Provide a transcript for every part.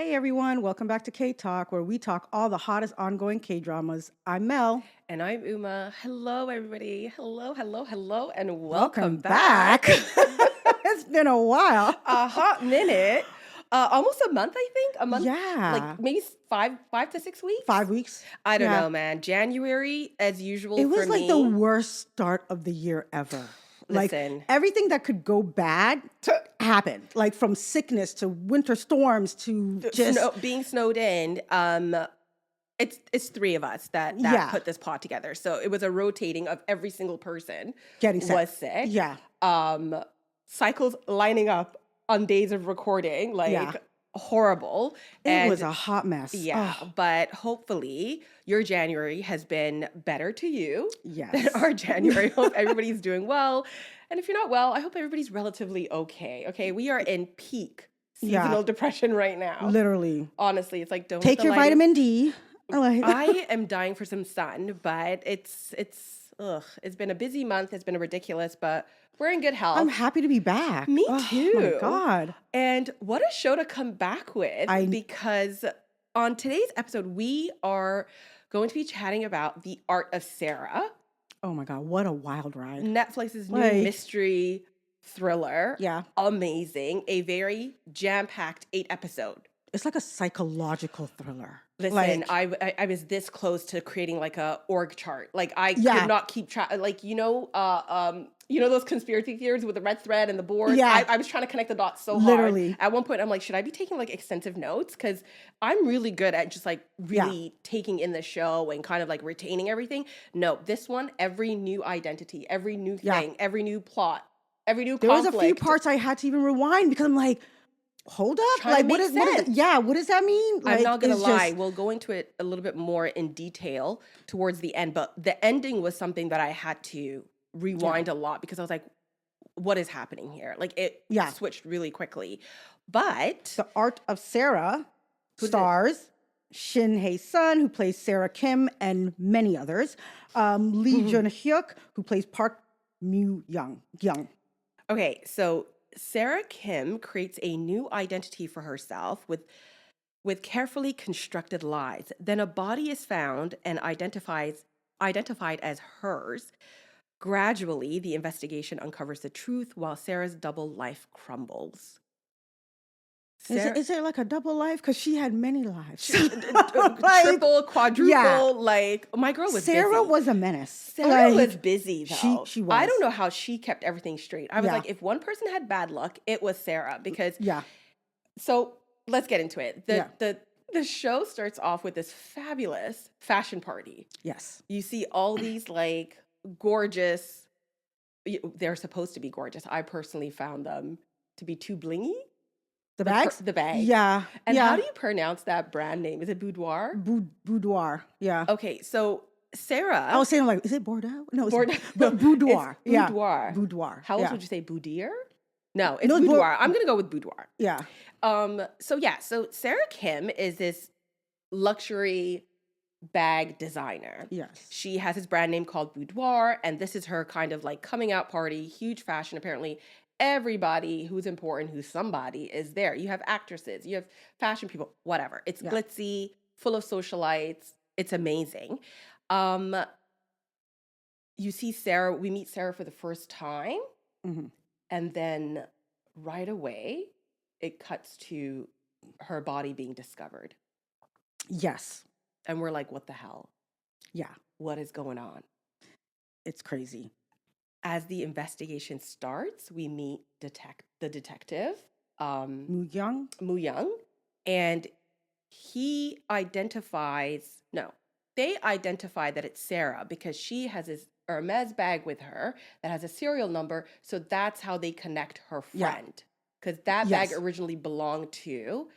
Hey everyone, welcome back to Ktalk, where we talk all the hottest ongoing K-dramas. I'm Mel. And I'm Uma. Hello, everybody. Hello, and welcome Welcome back. back. It's been a while. A hot minute. Almost a month, I think. A month, like Yeah. maybe 5 to 6 weeks. 5 weeks. I don't Yeah. know, man. January, as usual It for was like the me. worst start of the year ever. Like Listen, everything that could go bad happened. Like from sickness to winter storms to just being snowed in. It's three of us that yeah, put this pod together. So it was a rotating of every single person getting sick. was sick. Yeah. Cycles lining up on days of recording, like Yeah. horrible. It was a hot mess. Yeah, Oh, but hopefully your January has been better to you than yes. our January. Hope everybody's doing well. And if you're not well, I hope everybody's relatively okay. Okay, we are in peak Yeah. seasonal depression right now. Literally. Honestly, it's like don't Take let the your lighting- vitamin D. I am dying for some sun, but it's been a busy month. It's been ridiculous, but we're in good health. I'm happy to be back. Me Oh too. my God. And what a show to come back with, because on today's episode, we are going to be chatting about The Art of Sarah, Oh my God. What a wild ride. Netflix's new Like- mystery thriller. Yeah. Amazing. A very jam-packed 8-episode. It's like a psychological thriller. Listen, Like, I was this close to creating like a org chart. Like I Yeah. could not keep track. Like those conspiracy theories with the red thread and the board. Yeah. I was trying to connect the dots so hard. Literally. At one point, I'm like, should I be taking like extensive notes? Because I'm really good at just like really taking in the show and kind of like retaining everything. No, this one, every new identity, every new thing, every new plot, every new there was conflict. a few parts I had to even rewind because I'm like, hold up. Trying to Like, make what sense. what does that mean? Like, I'm not gonna it's lie. just- We'll go into it a little bit more in detail towards the end, but the ending was something that I had to rewind a lot because I was like, what is happening here? Like it switched really quickly. But The Art of Sarah Who's it? stars Shin Hye-sun, who plays Sarah Kim, and many others. Lee Jun-hyuk, who plays Park Mu-young. okay, so Sarah Kim creates a new identity for herself with carefully constructed lies. Then a body is found and identified as hers. Gradually, the investigation uncovers the truth while Sarah's double life crumbles. Is it like a double life? Because she had many lives. Triple, quadruple, like my girl was Sarah busy. was a menace. Sarah Like, was busy though. She was. I don't know how she kept everything straight. I was Yeah. like, if one person had bad luck, it was Sarah. Because Yeah. so let's get into it. Yeah. The show starts off with this fabulous fashion party. Yes. You see all these like gorgeous, they're supposed to be gorgeous. I personally found them to be too blingy. The bags? The bags. Yeah. And yeah. how do you pronounce that brand name? Is it Boudoir? Boudoir. Yeah. Okay, so Sarah. I was saying, like, is it Bordeaux? No, it's Bordeaux. Boudoir. It's Yeah. Boudoir. Boudoir. How else yeah. would you say boudoir? No, it's No, it's boudoir. I'm gonna go with boudoir. Yeah. So Sarah Kim is this luxury bag designer. Yes. She has this brand name called Boudoir, and this is her kind of like coming out party, huge fashion. Apparently, everybody who's important, who's somebody, is there. You have actresses, you have fashion people, whatever. It's glitzy, full of socialites. It's amazing. You see Sarah, we meet Sarah for the first time, Mhm. and then right away, it cuts to her body being discovered. Yes. And we're like, what the hell? Yeah. What is going on? It's crazy. As the investigation starts, we meet the detective, Moo Young. Moo Young, and they identify that it's Sarah because she has this Hermes bag with her that has a serial number, so that's how they connect her friend. Because that bag originally belonged to,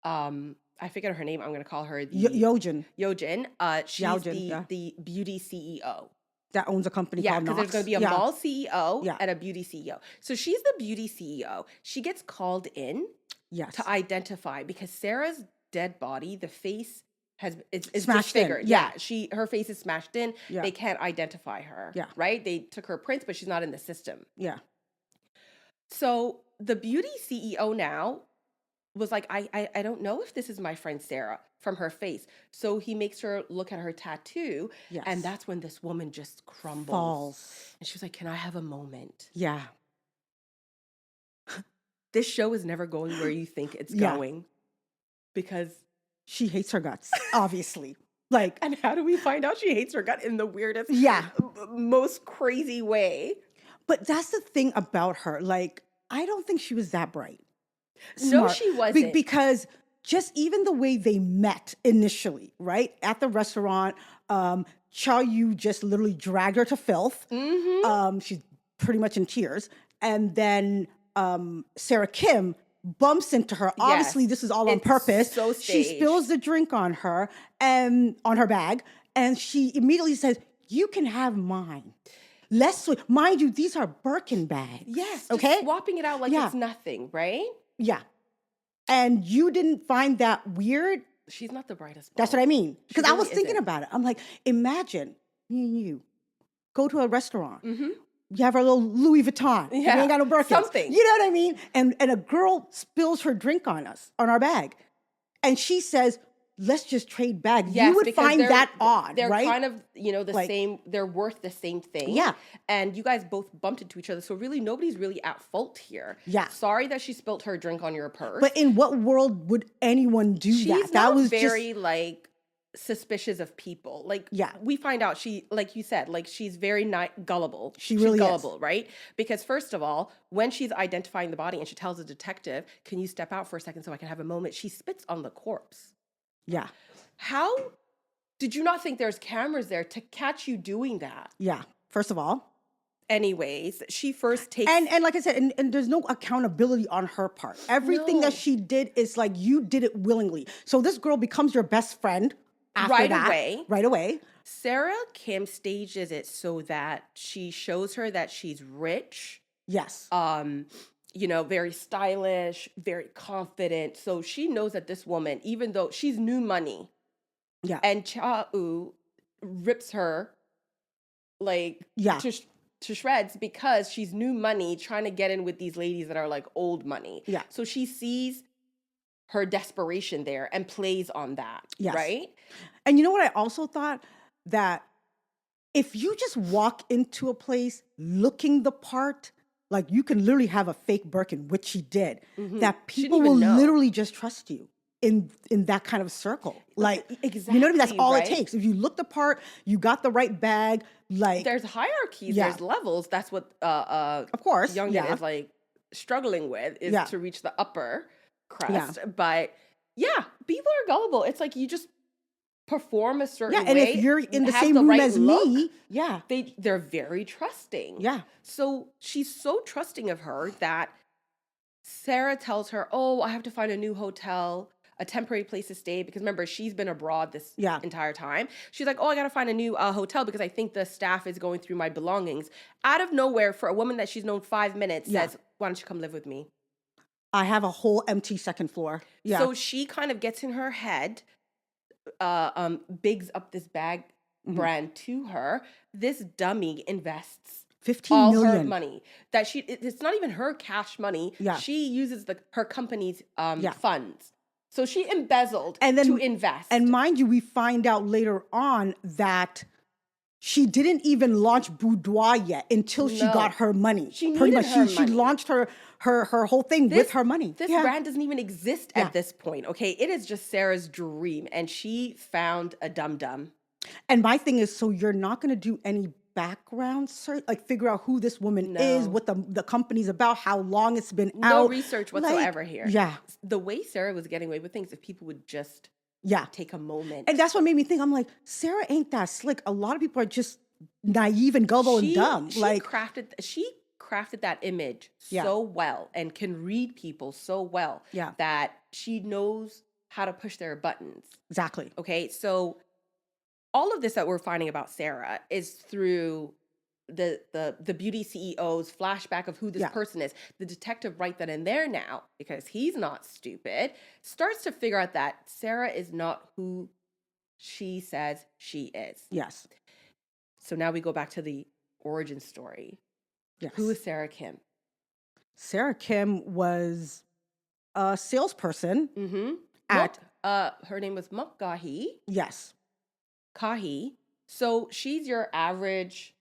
I forget her name, I'm going to call her Yojin. Yojin. She's Yojin, the beauty CEO. That owns a company called because there's Knox. going to be a mall CEO Yeah. and a beauty CEO. So she's the beauty CEO. She gets called in Yes. to identify because Sarah's dead body, the face is Smashed in, disfigured. yeah. Her face is smashed in. Yeah. They can't identify her. Yeah. Right? They took her prints, but she's not in the system. Yeah. So the beauty CEO now was like, I don't know if this is my friend Sarah from her face. So he makes her look at her tattoo. Yes. And that's when this woman just crumbles. Falls. And she was like, can I have a moment? Yeah. This show is never going where you think it's going. Because she hates her guts, obviously. Like, and how do we find out she hates her gut in the weirdest, most crazy way? But that's the thing about her. Like, I don't think she was that bright. No, she wasn't. Because just even the way they met initially, right? At the restaurant, Cha Yu just literally dragged her to filth. Mm-hmm. She's pretty much in tears. And then Sarah Kim bumps into her. Yes. Obviously, this is all on purpose. So she spills the drink on her and on her bag. And she immediately says, you can have mine. Less sweet. Mind you, these are Birkin bags. Yes. Okay. Just swapping it out like it's nothing, right? Yeah. And you didn't find that weird? She's not the brightest bulb. That's what I mean. Because really I was thinking about it. I'm like, imagine me and you go to a restaurant. Mm-hmm. You have our little Louis Vuitton. Yeah. We ain't got no Birkins. Something. You know what I mean? And a girl spills her drink on us, on our bag. And she says, let's just trade bags. Yes, you would find that odd, they're right? They're kind of, the same, they're worth the same thing. Yeah. And you guys both bumped into each other. So really, nobody's really at fault here. Yeah. Sorry that she spilt her drink on your purse. But in what world would anyone do that? She's That not was very, suspicious of people. We find out she, like you said, she's very gullible. She's really gullible, right? Because first of all, when she's identifying the body and she tells the detective, can you step out for a second so I can have a moment? She spits on the corpse. Yeah. How did you not think there's cameras there to catch you doing that? Yeah. First of all. Anyways, she first takes... And like I said, and there's no accountability on her part. Everything that she did is like, you did it willingly. So this girl becomes your best friend after that. Right away. Sarah Kim stages it so that she shows her that she's rich. Yes. Very stylish, very confident. So she knows that this woman, even though she's new money, and Cha Yu rips her to shreds because she's new money trying to get in with these ladies that are old money. Yeah. So she sees her desperation there and plays on that. Yes. Right? And you know what I also thought? That if you just walk into a place looking the part, you can literally have a fake Birkin, which she did, that people will literally just trust you in that kind of circle. Exactly, you know what I mean? That's all it takes. If you look the part, you got the right bag, there's hierarchies, there's levels. That's what of course Youngin is struggling with, is to reach the upper crust. But people are gullible. It's you just perform a certain way. And if you're in the same room as me, they're very trusting. Yeah. So she's so trusting of her that Sarah tells her, oh, I have to find a new hotel, a temporary place to stay, because remember, she's been abroad this entire time. She's like, oh, I got to find a new hotel because I think the staff is going through my belongings. Out of nowhere, for a woman that she's known 5 minutes, says, why don't you come live with me? I have a whole empty second floor. Yeah. So she kind of gets in her head, bigs up this bag brand to her. This dummy invests 15 all million her money that it's not even her cash money. Yeah. She uses her company's funds. So she embezzled to invest. And mind you, we find out later on that she didn't even launch Boudoir yet until she got her money. She needed her money. She launched her whole thing with her money. This brand doesn't even exist at this point, okay? It is just Sarah's dream, and she found a dum-dum. And my thing is, so you're not going to do any background search, figure out who this woman is, what the company's about, how long it's been out. No research whatsoever here. Yeah. The way Sarah was getting away with things, if people would just take a moment. And that's what made me think, I'm like, Sarah ain't that slick. A lot of people are just naive and gullible and dumb. She crafted that image so well and can read people so well that she knows how to push their buttons. Exactly. Okay, so all of this that we're finding about Sarah is through the beauty CEO's flashback of who this person is. The detective right then and there now, because he's not stupid, starts to figure out that Sarah is not who she says she is. Yes. So now we go back to the origin story. Yes. Who is Sarah Kim? Sarah Kim was a salesperson Mm-hmm. at Her name was Kahi. yes, Kahi. So she's your average.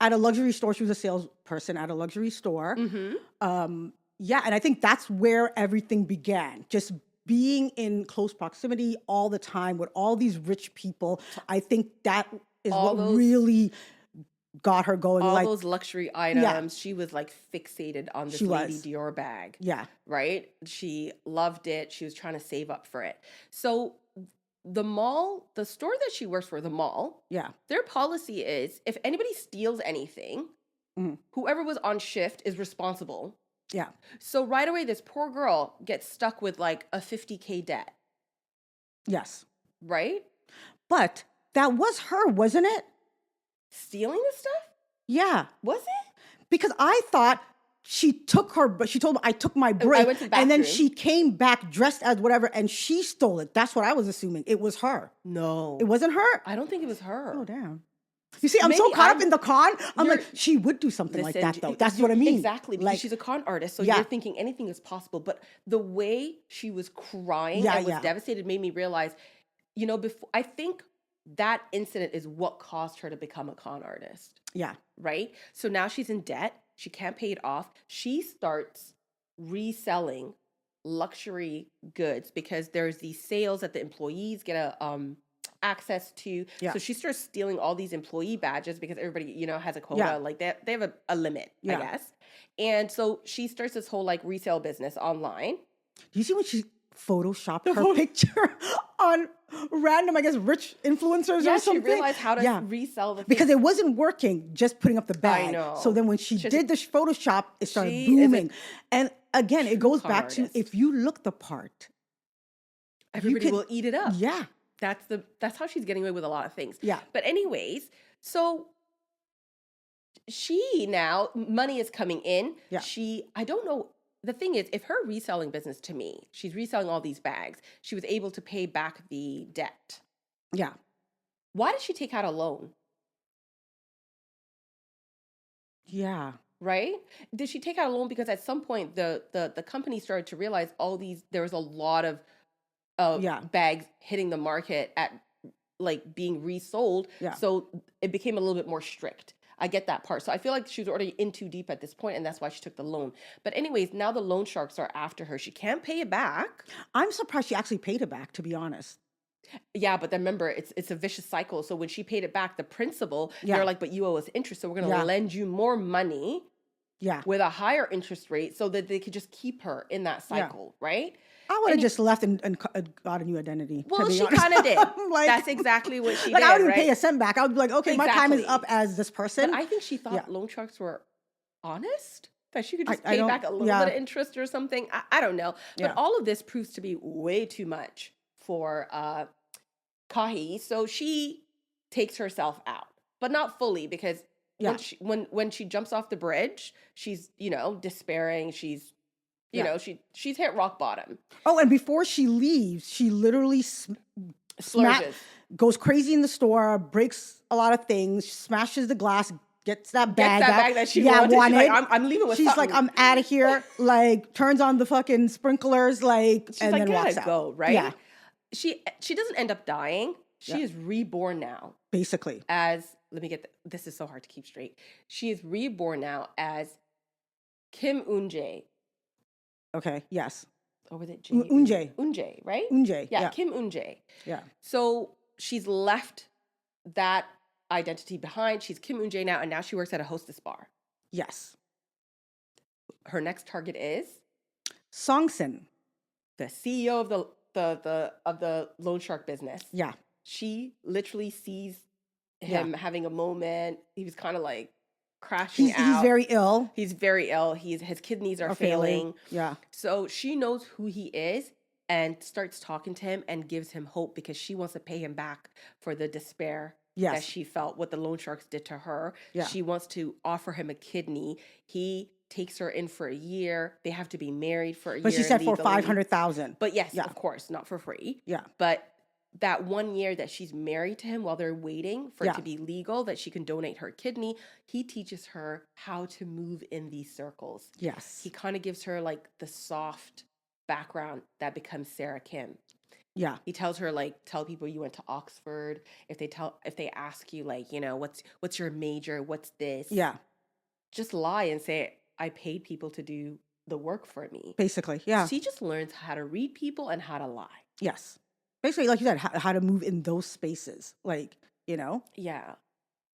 at a luxury store. She was a salesperson at a luxury store. Mm-hmm. Yeah, and I think that's where everything began. Just being in close proximity all the time with all these rich people. I think that is All what those- really got her going. All Like, those luxury items. She was like fixated on this She Lady was. Dior bag. yeah, Right? She loved it. She was trying to save up for it. So the mall, the store that she works for, the mall, yeah, their policy is if anybody steals anything, Mhm. whoever was on shift is responsible. yeah. So right away, this poor girl gets stuck with like a 50K debt, Yes. right? But that was her, wasn't it? Stealing this stuff? Yeah. Was it? Because I thought she took her, but she told me, I took my break. went to the and then bathroom. she came back dressed as whatever and she stole it. That's what I was assuming. It was her. No. It wasn't her? I don't think it was her. Oh, damn. You see, I'm so Maybe caught up I'm- in the con. I'm you're- like, she would do something like Listen, that, though. That's what I mean. Exactly, because Like, she's a con artist, so Yeah. you're thinking anything is possible. But the way she was crying Yeah, and was yeah. devastated made me realize, before I think that incident is what caused her to become a con artist, yeah, right? So now she's in debt. She can't pay it off. She starts reselling luxury goods because there's these sales that the employees get access to. Yeah. So she starts stealing all these employee badges because everybody, has a quota. Yeah. Like they have a limit, Yeah. I guess. And so she starts this whole like resale business online. Do you see when she photoshopped her picture on random, I guess, rich influencers Yeah, or she something? realized how to Yeah. resell the Because thing. it wasn't working just putting up the bag. know. So then when she She's- did the Photoshop, it started She is a booming. And again, it goes con back to artist. if you look the part, Everybody could- will eat it up. yeah, That's how she's getting away with a lot of things. yeah, But anyways, so she now money is coming in. Yeah. I don't know. The thing is, if her reselling business to me, she's reselling all these bags. She was able to pay back the debt. yeah. Why did she take out a loan? Yeah. Right? Did she take out a loan because at some point the company started to realize there was a lot of Yeah. bags hitting the market at like being resold. Yeah. So it became a little bit more strict. I get that part. So I feel like she was already in too deep at this point, and that's why she took the loan. But anyways, now the loan sharks are after her. She can't pay it back. I'm surprised she actually paid it back, to be honest. Yeah, but then remember, it's a vicious cycle. So when she paid it back, the principal, Yeah. they're like, but you owe us interest, so we're going to Yeah. lend you more money Yeah. with a higher interest rate so that they could just keep her in that cycle, right? I would have Any- just left and got a new identity. to Well, be she honest. kind of did. I'm like, That's exactly what she like did, I wouldn't right? pay a cent back. I would be like, okay, my time is Exactly. up as this person. But I think she thought Yeah. loan sharks were honest. That she could I- just I pay don't- back a little yeah. bit of interest or something. I don't know. But Yeah. all of this proves to be way too much for Kahi. So she takes herself out, but not fully because Yeah. when she jumps off the bridge, she's despairing. She's Yeah. she's hit rock bottom. Oh, and before she leaves, she literally Splurges. goes crazy in the store, breaks a lot of things, smashes the glass, gets that bag. Gets that bag that she wanted. She's like, I'm leaving with She's like, something. I'm out of here. Like, turns on the fucking sprinklers, like, She's and like, then walks gotta out. go, right? Yeah, She doesn't end up dying. She Yeah. is reborn now basically. as this is so hard to keep straight. She is reborn now as Kim Eun-jae. Okay. Yes. Or was it Jae? Eun-jae. Eun-jae, right? Eun-jae. Yeah, Yeah. Kim Eun-jae. Yeah. So she's left that identity behind. She's Kim Eun-jae now, and now she works at a hostess bar. Yes. Her next target is Songsin. the CEO of the loan shark business. Yeah. She literally sees him having a moment. He was kind of like crashing He's out. very ill. He's very ill. His kidneys are failing. Yeah. So she knows who he is and starts talking to him and gives him hope because she wants to pay him back for the despair that Yes. she felt what the loan sharks did to her. Yeah. She wants to offer him a kidney. He takes her in for a year. They have to be married for a But year. she said for legally. 500,000. But yes, Yeah. of course, not for free. Yeah. But that 1 year that she's married to him while they're waiting for it Yeah. to be legal, that she can donate her kidney, he teaches her how to move in these circles. Yes. He kind of gives her like the soft background that becomes Sarah Kim. Yeah. He tells her, like, tell people you went to Oxford. If they ask you, like, what's your major, what's this? Yeah. Just lie and say, I paid people to do the work for me. Basically. Yeah. She just learns how to read people and how to lie. Yes. Basically, like you said, how to move in those spaces. Like, Yeah.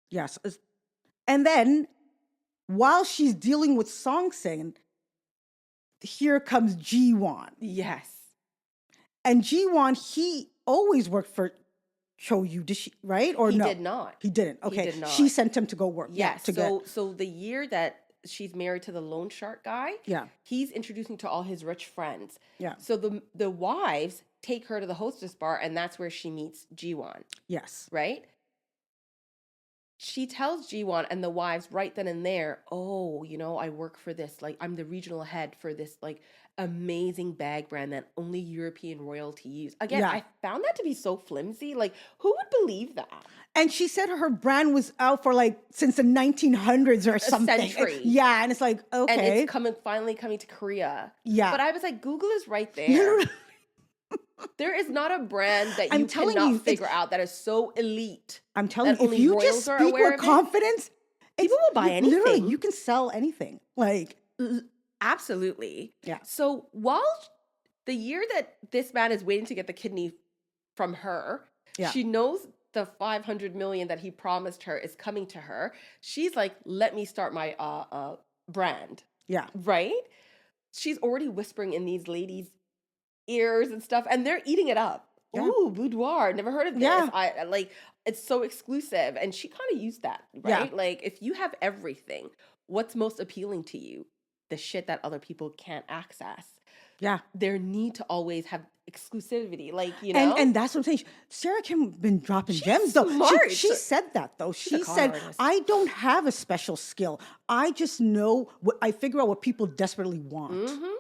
Yes. And then while she's dealing with Song Sing, here comes Ji-won. Yes. And Ji-won, he always worked for Cho-yu, did she, right? Or He no? did not. He didn't. Okay. did not. She sent him to go work. Yes. Yeah, So the year that she's married to the loan shark guy, Yeah. he's introducing to all his rich friends. Yeah. So the wives take her to the hostess bar, and that's where she meets Ji-won, Yes. right? She tells Ji-won and the wives right then and there, oh, I work for this, like, I'm the regional head for this, like, amazing bag brand that only European royalty use. Again, Yeah. I found that to be so flimsy. Like, who would believe that? And she said her brand was out for like since the 1900s or something. century. Yeah, and it's like, okay. And it's finally coming to Korea. Yeah. But I was like, Google is right there. There is not a brand that I'm you telling cannot you, figure out that is so elite. I'm telling that you, if only you royals just are speak aware with of it. confidence, People will buy Literally, anything. you can sell anything. Like, Absolutely. Yeah. So while the year that this man is waiting to get the kidney from her, Yeah. she knows the 500 million that he promised her is coming to her. She's like, let me start my brand, yeah, right? She's already whispering in these ladies' ears and stuff, and they're eating it up. Yeah. Ooh, boudoir. Never heard of this. Yeah. I like, it's so exclusive. And she kind of used that, right? Yeah. Like, if you have everything, what's most appealing to you? The shit that other people can't access. yeah. Their need to always have exclusivity, like, you know? And that's what I'm saying. Sarah Kim been dropping She's gems though. smart. She said that though. She's a She con said, artist. I don't have a special skill. I just know I figure out what people desperately want. Mhm.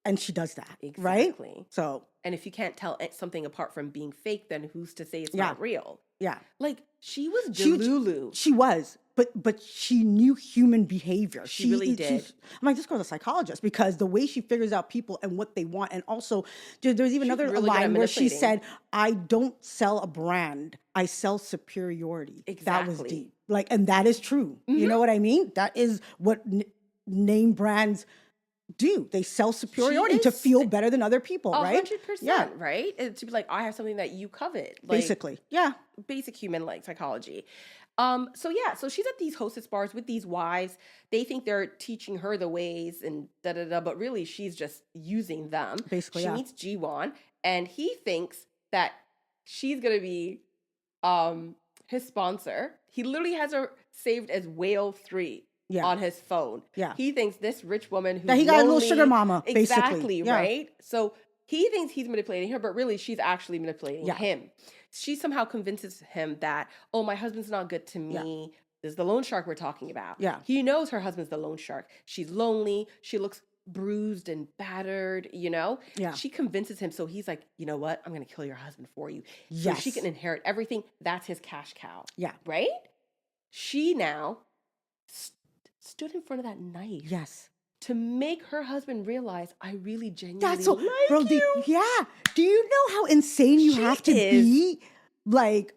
And she does that. Right? Exactly. So And if you can't tell something apart from being fake, then who's to say it's Yeah. not real? yeah. Like, she was She- Delulu. She was, but she knew human behavior. She really did. I'm like, this girl's a psychologist because the way she figures out people and what they want, and also there's even She's another really good at line where she manipulating. said, "I don't sell a brand, I sell superiority." That was Exactly. deep, like, and that is true. You know what I mean? That is what name brands do. They sell superiority to is feel better than other people, right? 100%, Yeah, right? And to be like, I have something that you covet. Like, basically, yeah, basic human like psychology. So she's at these hostess bars with these wives. They think they're teaching her the ways and but really she's just using them. Basically, she yeah. meets Ji-won and he thinks that she's gonna be his sponsor. He literally has her saved as Whale 3 Yeah. on his phone. Yeah. He thinks this rich woman who's That he got a little lonely- sugar mama, basically. Exactly, Yeah. right? So he thinks he's manipulating her, but really she's actually manipulating Yeah. him. She somehow convinces him that, oh, my husband's not good to me. This is the loan shark we're talking about. Yeah. He knows her husband's the loan shark. She's lonely. She looks bruised and battered, you know? Yeah. She convinces him. So he's like, you know what? I'm going to kill your husband for you. So she Yes. can inherit everything. That's his cash cow. Yeah. Right? She now stood in front of that knife Yes. to make her husband realize I really genuinely That's so, like bro. you. Yeah. Do you know how insane you She have to is. be? Like,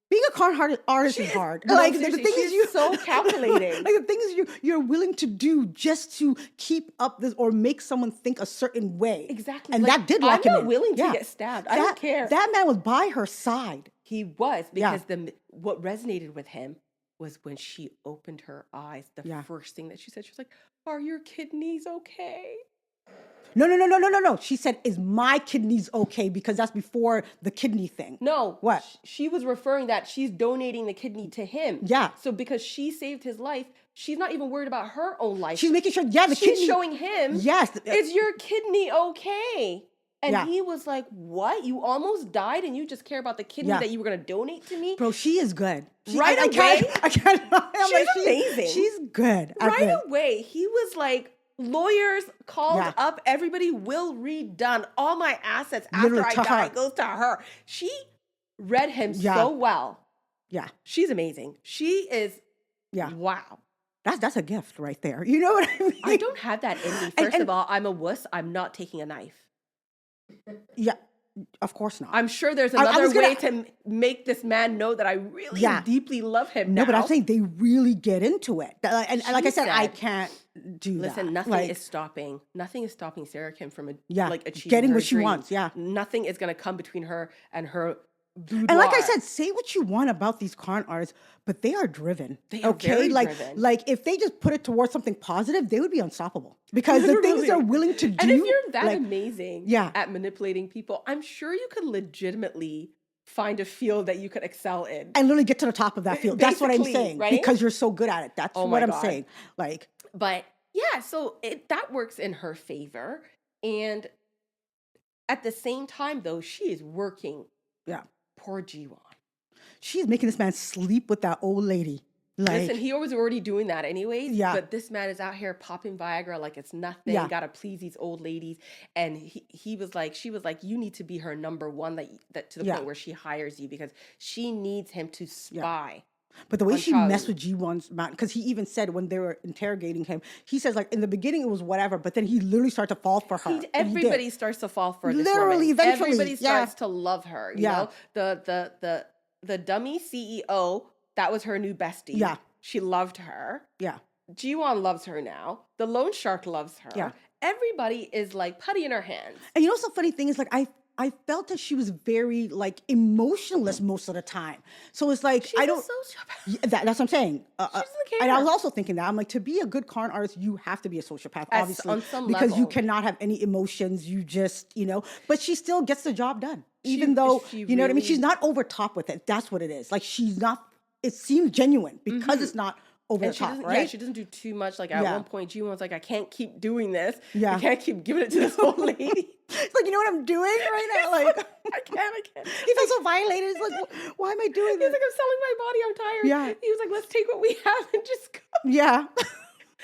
being a con artist is hard. No, Like, the seriously, things she's you so calculating. like the things you're willing to do just to keep up this or make someone think a certain way. Exactly. And Like, that did lock I'm him not in. willing to Yeah. get stabbed. I don't care. That man was by her side. He was Yeah. because what resonated with him was when she opened her eyes. The Yeah. first thing that she said, she was like, "Are your kidneys okay?" No. She said, "Is my kidneys okay?" Because that's before the kidney thing. No. What? She was referring that she's donating the kidney to him. Yeah. So because she saved his life, she's not even worried about her own life. She's making sure, yeah, the She's kidney. showing him, Yes. is your kidney okay? And Yeah. he was like, what? You almost died and you just care about the kidney Yeah. that you were going to donate to me? Bro, she is good. Right I can't, away? I can't. I'm She's amazing. She's good. at Right this. away, he was like, lawyers called Yeah. up, everybody will redone. All my assets after Literally I to die her. goes to her. She read him Yeah. so well. Yeah. She's amazing. She is, Yeah. wow. That's a gift right there. You know what I mean? I don't have that in me. And- First of all, I'm a wuss. I'm not taking a knife. Yeah, of course not. I'm sure there's I another was gonna- way to make this man know that I really Yeah. deeply love him No, now. but I'm saying they really get into it. And like I She said, I said- can't do Listen, that. nothing Like, is stopping. Nothing is stopping Sarah Kim from Yeah, achieving getting her what she dream. wants, yeah. Nothing is gonna come between her and her boudoir. And like I said, say what you want about these con artists, but they are driven. They are very driven. Like if they just put it towards something positive, they would be unstoppable. Because the things Literally. they're willing to do. And if you're that like, amazing Yeah. at manipulating people, I'm sure you could legitimately find a field that you could excel in. and literally get to the top of that field. That's what I'm Basically, saying. right? Because you're so good at it. That's Oh what my I'm God. saying. Like, But yeah, so that works in her favor. And at the same time, though, she is working. yeah. Poor Jiwon. She's making this man sleep with that old lady. Like, Listen, he was already doing that anyways. Yeah. But this man is out here popping Viagra like it's nothing. Yeah. Gotta please these old ladies. And she was like, you need to be her number one, that to the Yeah. point where she hires you because she needs him to spy. But the way on she Charlie. messed with G1's man, because he even said when they were interrogating him, he says like in the beginning it was whatever, but then he literally started to fall for her. and he did. Everybody starts to fall for this Literally, woman. eventually, Everybody yeah. starts to love her. You Yeah. know, the dummy CEO, that was her new bestie. Yeah. She loved her. Yeah. Jiwon loves her now. The loan shark loves her. Yeah. Everybody is like putty in her hands. And you know what's the funny thing is like I felt that she was very like emotionless most of the time. So it's like She's I don't. a sociopath. Yeah, that's what I'm saying. She doesn't And I care. was also thinking that I'm like to be a good con artist, you have to be a sociopath, As- obviously, on some because you level. cannot have any emotions. You just But she still gets the job done, She- even though she you know what I mean. really- She's not over top with it. That's what it is. Like she's not. It seems genuine because it's not over And the she top, doesn't, right? yeah, she doesn't do too much. Like at Yeah. one point, Jiwon's like, I can't keep doing this. Yeah. I can't keep giving it to this old lady. It's like you know what I'm doing right now. Like I can't. he feels so violated. It's like why am I doing He's this? like, I'm selling my body. I'm tired. Yeah. He was like, let's take what we have and just go. Yeah.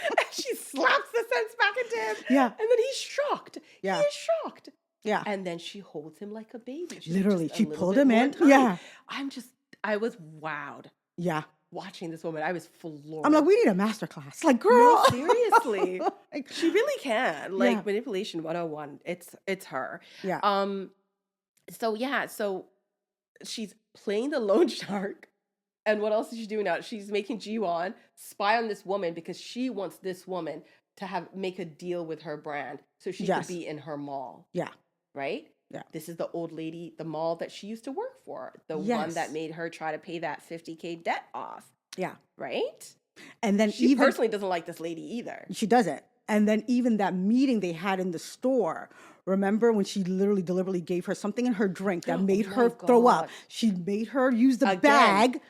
And she slaps the sense back into him. Yeah. And then he's shocked. Yeah. He is shocked. Yeah. And then she holds him like a baby. She's Literally, just a she little pulled bit him more in. time. Yeah. I was wowed Yeah. watching this woman. I was floored. I'm like, we need a master class. Like, no, girl. seriously. Like, She really can. Like Yeah. manipulation 101. It's her. yeah. So she's playing the loan shark. And what else is she doing now? She's making Jiwon spy on this woman because she wants this woman to make a deal with her brand so she Yes. could be in her mall, Yeah. right? Yeah. This is the old lady, the mall that she used to work for, the one Yes. that made her try to pay that 50K debt off, Yeah. right? And then She even personally doesn't like this lady either. she doesn't. And then even that meeting they had in the store. Remember when she literally deliberately gave her something in her drink that made Oh her my throw up? God. She made her use the Again. bag.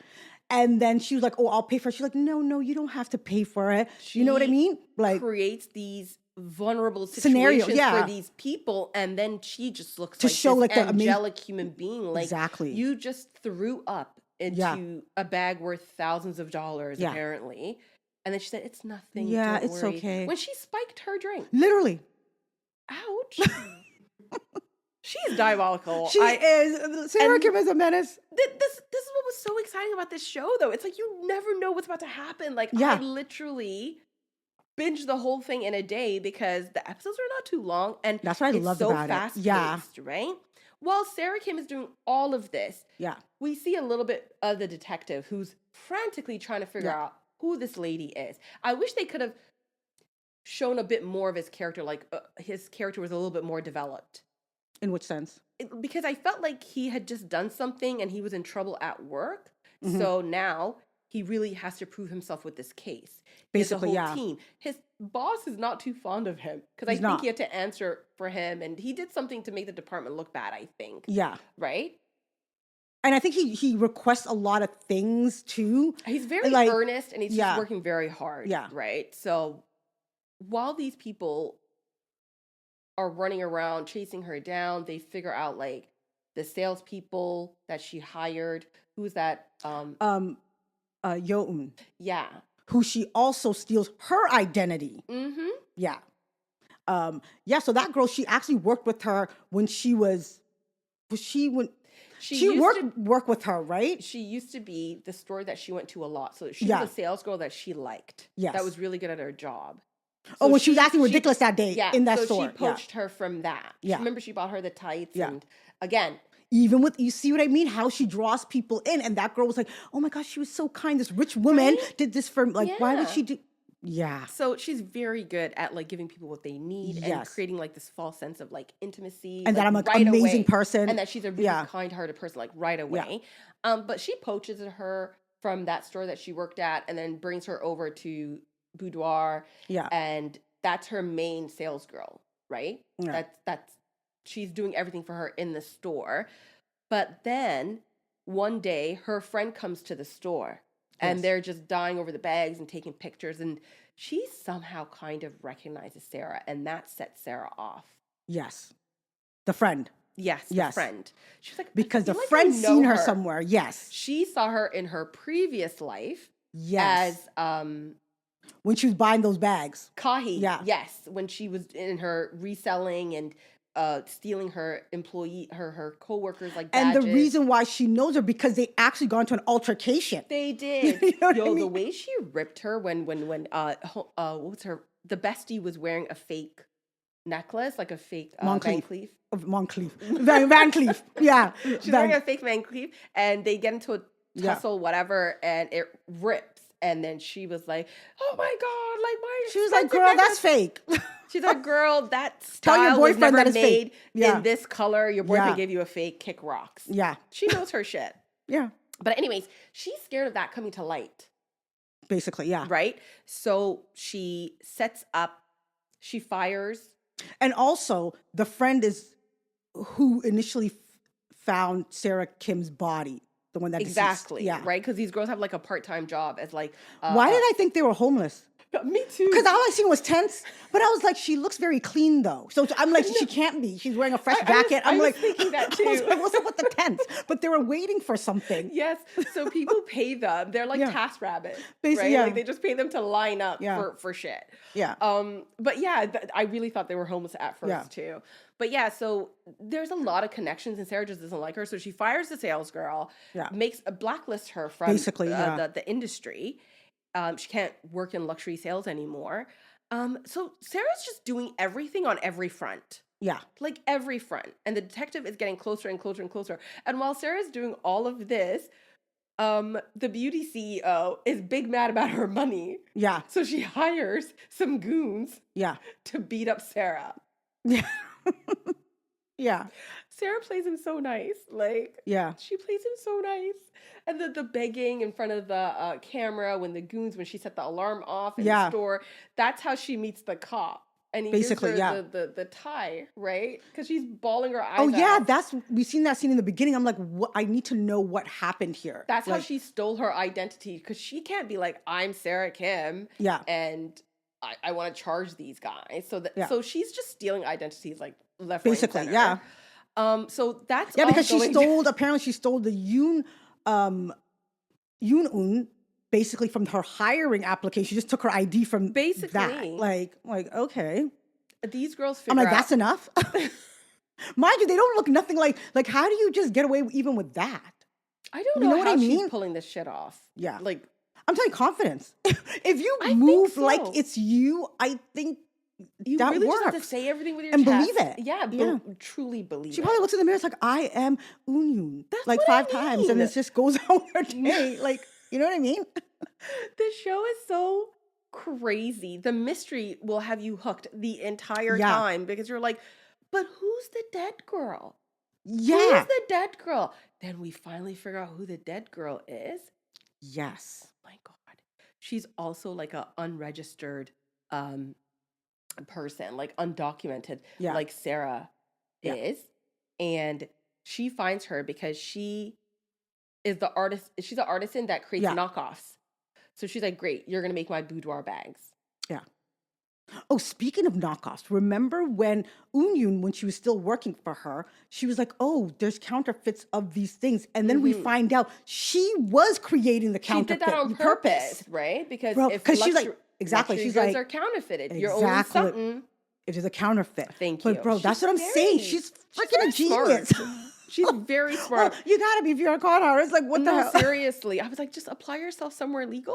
And then she was like, "Oh, I'll pay for it." She's like, "No, you don't have to pay for it." You know what I She mean? Like, creates these vulnerable Scenario, situations yeah. for these people, and then she just looks To like show, this like, the ama- angelic human being. Like Exactly. you just threw up into Yeah. a bag worth thousands of dollars, Yeah. apparently. And then she said, "It's nothing. Yeah, don't it's worry." okay. When she spiked her drink, literally. ouch. She is diabolical. She is. Sarah and- Kim is a menace. This is what was so exciting about this show, though. It's like you never know what's about to happen. Like Yeah. I literally binged the whole thing in a day because the episodes are not too long and That's what I it's loved so about it. fast Yeah. paced, right? While Sarah Kim is doing all of this, Yeah. we see a little bit of the detective who's frantically trying to figure Yeah. out who this lady is. I wish they could have shown a bit more of his character, like his character was a little bit more developed. In which sense? Because I felt like he had just done something and he was in trouble at work. Mhm. So now he really has to prove himself with this case. Basically, He has a yeah. whole team. His boss is not too fond of him because I He's think not. he had to answer for him and he did something to make the department look bad, I think. Yeah. Right? And I think he requests a lot of things too. He's very Like, earnest and he's yeah. just working very hard. Yeah. Right? So while these people are running around chasing her down, they figure out like the salespeople that she hired. Who's that? Yoon, Yeah. who she also steals her identity. Mm-hmm. Yeah. Yeah, so that girl, she actually worked with her when she was she worked with her, right? She used to be the store that she went to a lot. So she Yeah. was a sales girl that she liked. Yes. That was really good at her job. Oh, So when she was acting she- ridiculous that day Yeah, in that so store. she poached her from that. Yeah. Remember she bought her the tights Yeah. and again, Even with, you see what I mean? How she draws people in. And that girl was like, oh my gosh, she was so kind. This rich woman Right? did this for, like, why would Yeah. she do? Yeah. so she's very good at like giving people what they need and Yes. creating like this false sense of like intimacy. And that like, I'm an right amazing away. person. And that she's a really Yeah. kind-hearted person, like right away. But she poaches her from that store that she worked at and then brings her over to Boudoir. Yeah. And that's her main sales girl, right? Yeah. That's she's doing everything for her in the store. But then one day her friend comes to the store and Yes. they're just dying over the bags and taking pictures and she somehow kind of recognizes Sarah and that sets Sarah off. Yes. The friend. Yes, the Yes. friend. She was like, Because "I the feel like I friend's know seen her somewhere. Yes. She saw her in her previous life Yes. as When she was buying those bags. Kahi. Yeah. Yes, when she was in her reselling and stealing her her co-workers like And badges. the reason why she knows her, because they actually got into an altercation. They did. You know what I Yo, the mean? way she ripped her when what was her, the bestie was wearing a fake necklace, like a fake Van Moncrief. Cleef. Of Moncleef. Van Cleef. Yeah. She's wearing a fake Van Cleef and they get into a Yeah. tussle, whatever, and it rips. And then she was like, "Oh my god! Like my." She was like, expensive girl, necklace." that's fake. She's like, "Girl, that Tell your style was boyfriend never that it's fake." made Yeah. in this color. Your boyfriend Yeah. gave you a fake. Kick rocks." Yeah. She knows her shit. Yeah. But anyways, she's scared of that coming to light, Basically, yeah. right? So she sets up. She fires. And also, the friend is who initially found Sarah Kim's body. The one that deceased. Exactly. Yeah. Right? Because these girls have like a part-time job as like. Why did I think they were homeless? Me too. Because all I seen was tents, but I was like, she looks very clean though. So I'm like, she can't be. She's wearing a fresh jacket. I I'm was like, thinking that I was too. like, what's up with the tents? But they were waiting for something. Yes. So people pay them. They're like Yeah. task rabbits. Basically, right? yeah. Like they just pay them to line up Yeah. for shit. Yeah. But yeah, I really thought they were homeless at first Yeah. too. But yeah, so there's a lot of connections, and Sarah just doesn't like her. So she fires the sales girl, Yeah. makes a blacklist her from Basically, yeah. the industry. She can't work in luxury sales anymore. So Sarah's just doing everything on every front. Yeah. Like every front. And the detective is getting closer and closer and closer. And while Sarah's doing all of this, the beauty CEO is big mad about her money. Yeah. So she hires some goons Yeah. to beat up Sarah. Yeah. Yeah. Sarah plays him so nice. Like, Yeah. she plays him so nice. And the begging in front of the camera when she set the alarm off in Yeah. the store, that's how she meets the cop. And he Basically, gives her yeah. the tie, right? Because she's bawling her eyes Oh yeah, out. we've seen that scene in the beginning. I'm like, what? I need to know what happened here. That's how Like, she stole her identity. Because she can't be like, I'm Sarah Kim. Yeah. And I want to charge these guys. Yeah. So she's just stealing identities like left, Basically, right, and center. yeah. So that's Yeah, all because she going stole. Apparently, she stole the Yoon basically from her hiring application. She just took her ID from that. Basically. Like okay. These girls I'm figure like, out. that's enough. Mind you, they don't look nothing like. How do you just get away even with that? I don't You know know what how I mean? she's pulling this shit off. Yeah. Like, I'm telling you, confidence. If you I think move like so. it's you, I think you that really works. just have to say everything with your And chest. believe it. Yeah, Yeah. truly believe She it. probably looks in the mirror. It's like, I am Unyun. That's Like what I 5 times, and mean. it just goes on her day. Like, you know what I mean? The show is so crazy. The mystery will have you hooked the entire Yeah. time because you're like, but who's the dead girl? Yeah. Who's the dead girl? Then we finally figure out who the dead girl is. Yes. My God. She's also like a unregistered person, like undocumented, Yeah. like Sarah Yeah. is. And she finds her because she is the artist. She's an artisan that creates Yeah. knockoffs. So she's like, great, you're going to make my boudoir bags. Oh, speaking of knockoffs, remember when Unyun, when she was still working for her, she was like, oh, there's counterfeits of these things. And then we find out she was creating the She counterfeit. did that on purpose, right? Because Bro, if 'cause she's like- luxury- exactly, luxury she's goods like- are counterfeited. You're owing Exactly. something. It is a counterfeit. Thank But you. bro, that's She's what I'm saying. very- She's she's freaking very a genius. smart. She's very smart. You gotta be if you're a con artist. Like, what the No, hell? seriously. I was like, just apply yourself somewhere legal.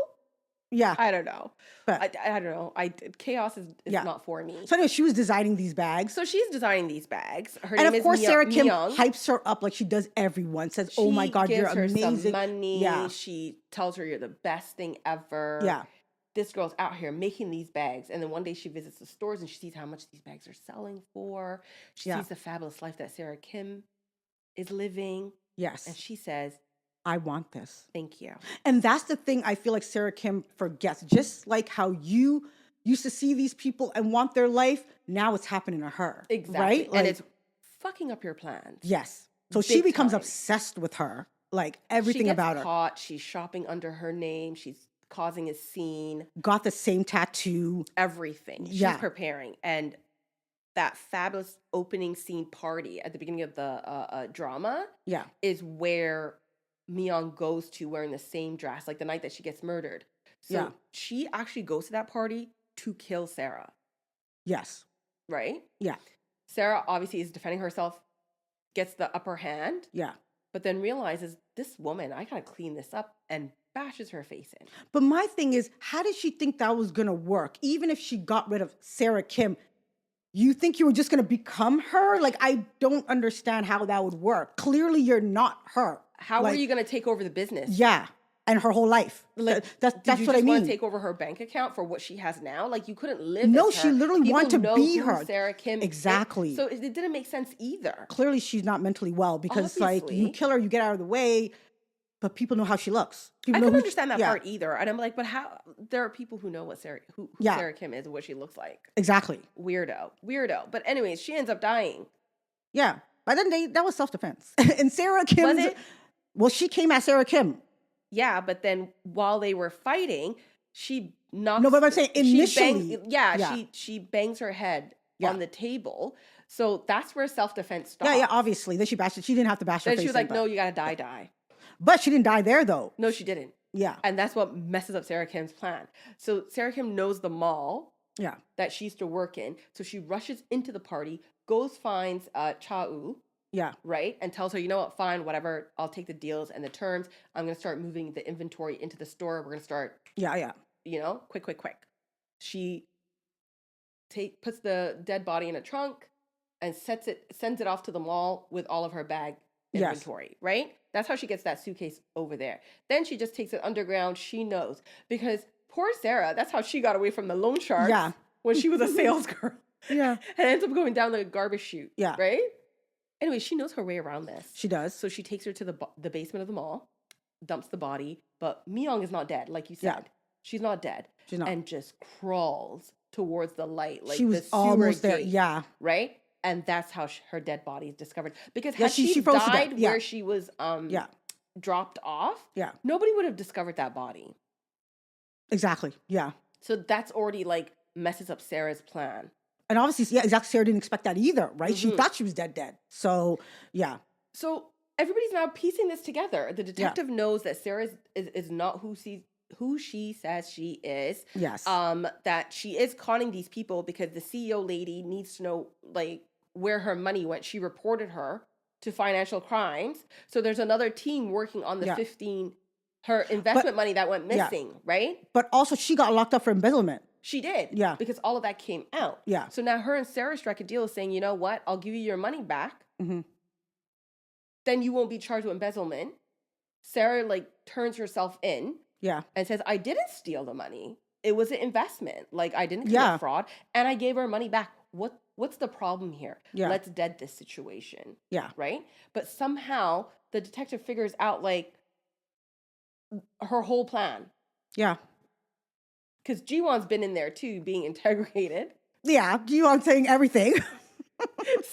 Yeah. I don't know. But I don't know. Chaos is yeah. not for me. So anyway, she was designing these bags. So she's designing these bags. Her And name of course, is Sarah Kim Myung. hypes her up like she does everyone. Says, "Oh my She God, you're gives her some amazing." money. Yeah. She tells her you're the best thing ever. Yeah. This girl's out here making these bags. And then one day she visits the stores and she sees how much these bags are selling for. She Yeah. sees the fabulous life that Sarah Kim is living. And Yes. she says, I want this. thank you. And that's the thing I feel like Sarah Kim forgets. Just like how you used to see these people and want their life, now it's happening to her. Exactly. Right? And it's fucking up your plans. Yes. So she Big becomes time. obsessed with her. Like She everything gets about her. caught. She's shopping under her name. She's causing a scene. Got the same tattoo. Everything. She's Yeah. preparing. And that fabulous opening scene party at the beginning of the drama Yeah. is where Myung goes to wearing the same dress, like the night that she gets murdered. So Yeah. she actually goes to that party to kill Sarah, Yes. right? Yeah. Sarah obviously is defending herself, gets the upper hand, Yeah. but then realizes this woman, I gotta clean this up, and bashes her face in. But my thing is, how did she think that was going to work? Even if she got rid of Sarah Kim, you think you were just going to become her? Like, I don't understand how that would work. Clearly, you're not her. How were Like, you gonna take over the business? Yeah. And her whole life. Like, That's did you what I just want mean. to take over her bank account for what she has now? Like, you couldn't live. No, as she her. literally People wanted to know be who her. Sarah Kim. Exactly. So it didn't make sense either. Clearly, she's not mentally well because, like, you Obviously. kill her, you get out of the way, but people know how she looks. People I know couldn't who understand that yeah, part either, and I'm like, but how? There are people who know what who Yeah. Sarah Kim is and what she looks like. Exactly. Weirdo. But anyways, she ends up dying. Yeah. But then that was self defense. And Sarah Kim's. Was it? Well, she came at Sarah Kim. Yeah, but then while they were fighting, she knocks. No, but I'm saying she initially. Yeah. she bangs her head Yeah. on the table. So that's where self defense stops. Yeah, obviously. Then she bashed it. She didn't have to bash her Then face. she was like, in, "No, you gotta die." But she didn't die there, though. No, she didn't. Yeah. And that's what messes up Sarah Kim's plan. So Sarah Kim knows the mall Yeah. that she used to work in. So she rushes into the party, finds Cha-U, Yeah. right? And tells her, you know what, fine, whatever, I'll take the deals and the terms. I'm going to start moving the inventory into the store. We're going to start, Yeah. quick. She puts the dead body in a trunk and sends it off to the mall with all of her bag Yes. inventory, right? That's how she gets that suitcase over there. Then she just takes it underground. She knows, because poor Sarah, that's how she got away from the loan sharks Yeah. when she was a sales girl. Yeah. And ends up going down the garbage chute. Yeah. Right? Anyway, she knows her way around this. She does. So she takes her to the basement of the mall, dumps the body, but Myung is not dead, like you said. Yeah. She's not dead. She's not. And just crawls towards the light, like she the was sewer almost there. gate, Yeah. right? And that's how her dead body is discovered. Because Yeah, had she froze to death. died Yeah. where she was Yeah. dropped off, Yeah. nobody would have discovered that body. Exactly. Yeah. So that's already like messes up Sarah's plan. And obviously, yeah, exactly. Sarah didn't expect that either, right? She Mhm. thought she was dead. So, yeah. So everybody's now piecing this together. The detective knows that Sarah is not who she says she is. Yes. That she is conning these people because the CEO lady needs to know like where her money went. She reported her to financial crimes. So there's another team working on the Yeah. her investment money that went yeah. missing, right? But also, she got locked up for embezzlement. She did. Yeah. Because all of that came out. Yeah. So now her and Sarah strike a deal saying, you know what? I'll give you your money back. Mm-hmm. Then you won't be charged with embezzlement. Sarah like turns herself in Yeah. and says, I didn't steal the money. It was an investment. Like I didn't commit Yeah. fraud and I gave her money back. What's the problem here? Yeah. Let's dead this situation. Yeah. Right? But somehow the detective figures out like her whole plan. Yeah. Because Jiwon's been in there too, being interrogated. Yeah. Ji-won saying everything.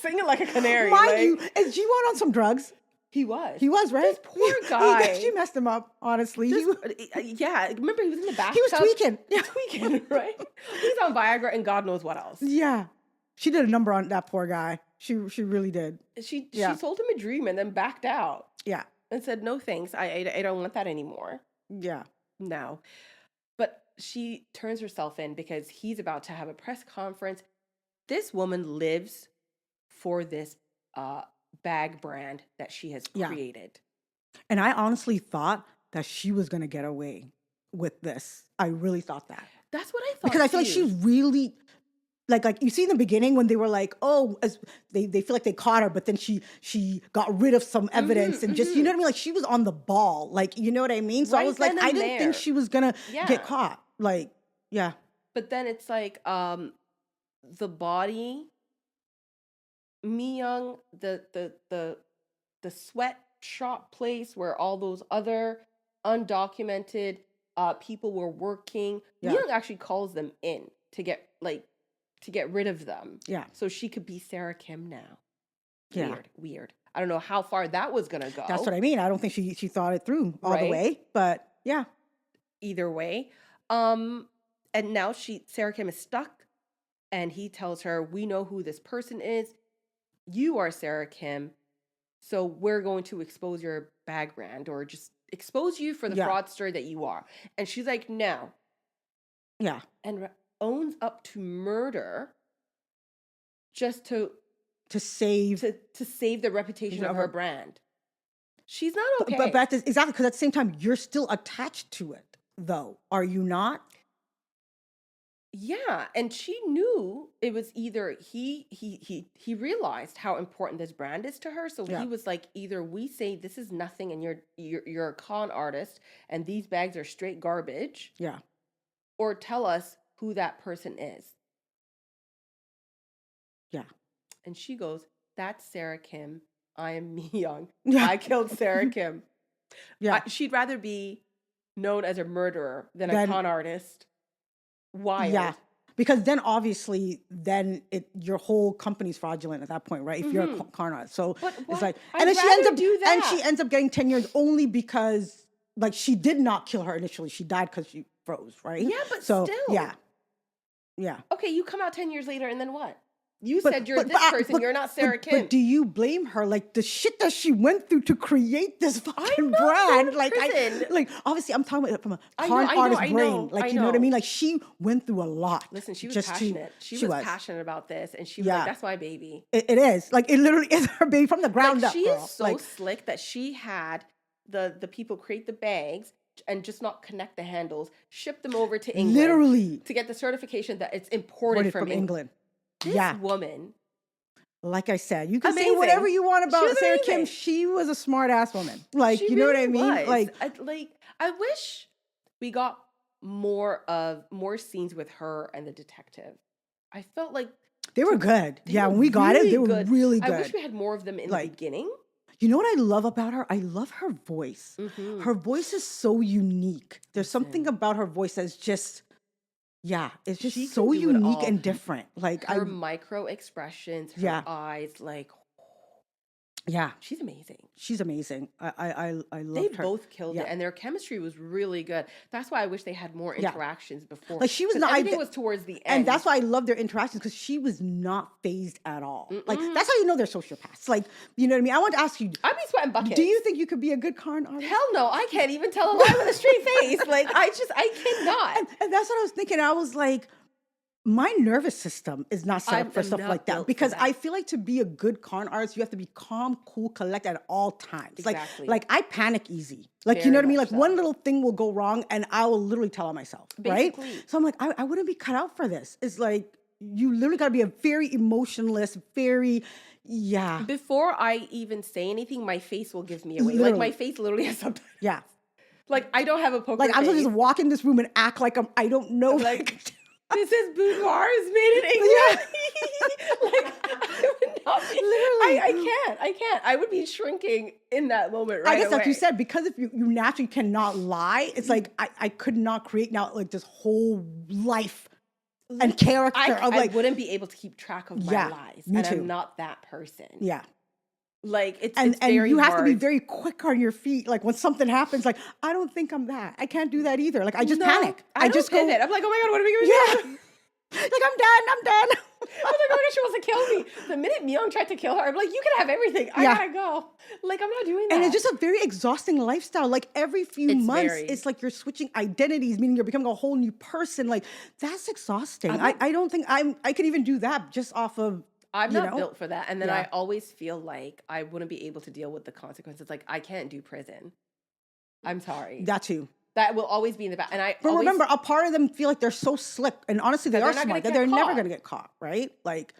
Singing like a canary. Mind like, you, is Ji-won on some drugs? he was. He was, right? This poor guy. She messed him up, honestly. Yeah, remember he was in the bathtub? He was tweaking. Yeah. Tweaking, right? He's on Viagra and God knows what else. Yeah. She did a number on that poor guy. She really did. She Yeah. sold him a dream and then backed out Yeah. and said, no thanks, I don't want that anymore. Yeah. No. But she turns herself in because he's about to have a press conference. This woman lives for this bag brand that she has Yeah. created. And I honestly thought that she was going to get away with this. I really thought that. That's what I thought Because I feel like she really, like you see in the beginning when they were like, oh, they feel like they caught her, but then she got rid of some evidence and just, you know what I mean? Like she was on the ball, like, you know what I mean? So I Right was like, then I and didn't think there. she was gonna Yeah. get caught. Like, yeah. But then it's like the body, Myung, the sweatshop place where all those other undocumented people were working. Yeah. Myung actually calls them in to get rid of them. Yeah. So she could be Sarah Kim now. Yeah. Weird. I don't know how far that was gonna go. That's what I mean. I don't think she thought it through all the Right? way, but yeah. Either way. And now Sarah Kim is stuck, and he tells her, we know who this person is. You are Sarah Kim, so we're going to expose your bag brand, or just expose you for the fraudster that you are. And she's like, no. Yeah. And owns up to murder just to save the reputation of her brand. She's not okay. But exactly, because at the same time, you're still attached to it, though. Are you not? Yeah, and she knew it was either he realized how important this brand is to her, so he was like, either we say this is nothing and you're a con artist and these bags are straight garbage, or tell us who that person is. Yeah. And she goes, that's Sarah Kim. I am Myung. Yeah. I killed Sarah Kim. Yeah. She'd rather be known as a murderer than a con artist. Wild. Yeah. Because then obviously your whole company's fraudulent at that point, right? If you're a con artist. So it's like, and then she ends up getting 10 years only because like she did not kill her initially. She died because she froze, right? Yeah, but still. Yeah. Okay, you come out 10 years later and then what? You said you're this person, you're not Sarah Kim. But do you blame her? Like the shit that she went through to create this fucking brand. Like obviously I'm talking about it from a con artist brain. Like you know what I mean? Like she went through a lot. Listen, she was passionate. She was passionate about this, and she was like, "That's my baby." It is. Like it literally is her baby from the ground up. She is so slick that she had the people create the bags and just not connect the handles, ship them over to England, literally to get the certification that it's imported from England. This woman, like I said, you can say whatever you want about Sarah Kim. She was a smart ass woman. Like you know what I mean? I wish we got more scenes with her and the detective. I felt like they were good. When we got it, they were really good. I wish we had more of them in the beginning. You know what I love about her? I love her voice. Mm-hmm. Her voice is so unique. There's something about her voice that's just. Yeah, it's just so unique and different. Like her micro expressions, her eyes, like she's amazing. She's amazing. I love her. They both killed it, and their chemistry was really good. That's why I wish they had more interactions before. Like she was not. Everything was towards the end, and that's why I love their interactions because she was not phased at all. Like that's how you know they're sociopaths. Like you know what I mean. I want to ask you. I'd be sweating buckets. Do you think you could be a good con artist? Hell no, I can't even tell a lie with a straight face. Like I cannot. And that's what I was thinking. I was like. My nervous system is not set up for stuff like that because I feel like to be a good con artist, you have to be calm, cool, collect at all times. Exactly. Like I panic easy. Like, you know what I mean? Like one little thing will go wrong and I will literally tell on myself, right? So I'm like, I wouldn't be cut out for this. It's like, you literally got to be a very emotionless, Before I even say anything, my face will give me away. Literally. Like my face literally has something. Yeah. Like I don't have a poker face. I'm supposed to just walk in this room and act like I don't know. Like this is boudoir is made in England. Like I would not be, literally. I can't. I would be shrinking in that moment right I guess away. like you said, because if you naturally cannot lie, it's like I could not create now like this whole life and character. I wouldn't be able to keep track of my lies. Me and too. I'm not that person. Yeah. Like it's and very you have hard. to be very quick on your feet. Like when something happens, like I don't think I'm that. I can't do that either. Like I just panic. I just pivot. I'm like, oh my god, what are we gonna do? Like I'm done. I was like, oh my god, she wants to kill me. The minute Myung tried to kill her, I'm like, you can have everything. I gotta go. Like I'm not doing that. And it's just a very exhausting lifestyle. Like every few months, it's like you're switching identities, meaning you're becoming a whole new person. Like that's exhausting. I don't think I could even do that just off of. I'm not built for that. And then I always feel like I wouldn't be able to deal with the consequences. Like I can't do prison. I'm sorry. That too. That will always be in the back. And But remember, a part of them feel like they're so slick, and honestly, they That are they're not smart, gonna that get they're never caught. going to get caught, right? Like,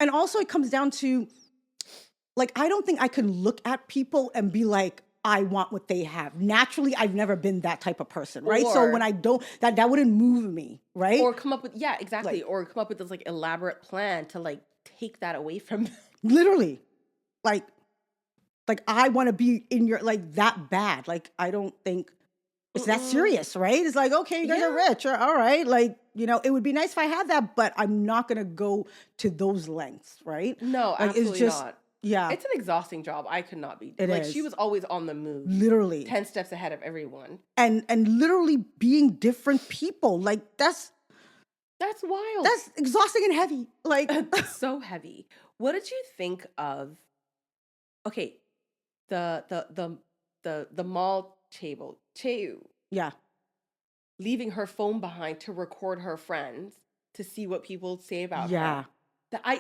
and also it comes down to, like, I don't think I can look at people and be like, I want what they have. Naturally, I've never been that type of person, right? So when Or- I don't, that wouldn't move me, right? or come up with, yeah, exactly. Like- or come up with this like elaborate plan to like take that away from them. Literally, like I want to be in your, like, that bad. Like, I don't think it's that serious, right? It's like, okay, you guys are Yeah. rich, or all right, like, you know, it would be nice if I had that, but I'm not gonna go to those lengths, right? No, Like, absolutely it's just, not. yeah, It's an exhausting job. I could not be. It Like she is. was always on the move, literally, 10 steps ahead of everyone. and literally being different people, like that's That's wild. exhausting and heavy. Like, So heavy. What did you think of? Okay, the mall table, Cheu, yeah, leaving her phone behind to record her friends to see what people say about yeah, her.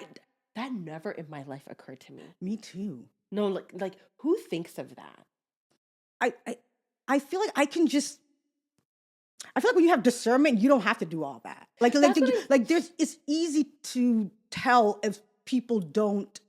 That never in my life occurred to me. me too. No, like who thinks of that? I feel like I can just. I feel like when you have discernment, you don't have to do all that. Like, That's what I- like there's, it's easy to tell if people don't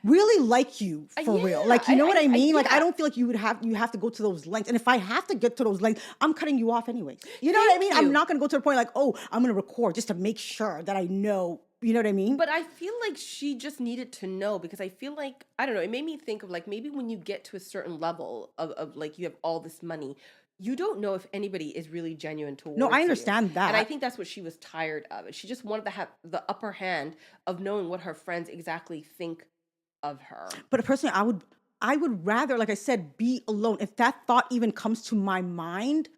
really like you for real. Yeah, Like, you know what I mean? Like, I yeah. don't feel like you have to go to those lengths. And if I have to get to those lengths, I'm cutting you off anyways. You know what I Thank mean? you. I'm not going to go to the point like, oh, I'm going to record just to make sure that I know. You know what I mean? But I feel like she just needed to know, because I feel like, I don't know, it made me think of like maybe when you get to a certain level of like you have all this money, you don't know if anybody is really genuine towards No, I you. understand that. And I think that's what she was tired of. She just wanted to have the upper hand of knowing what her friends exactly think of her. But personally, I would rather, like I said, be alone. If that thought even comes to my mind,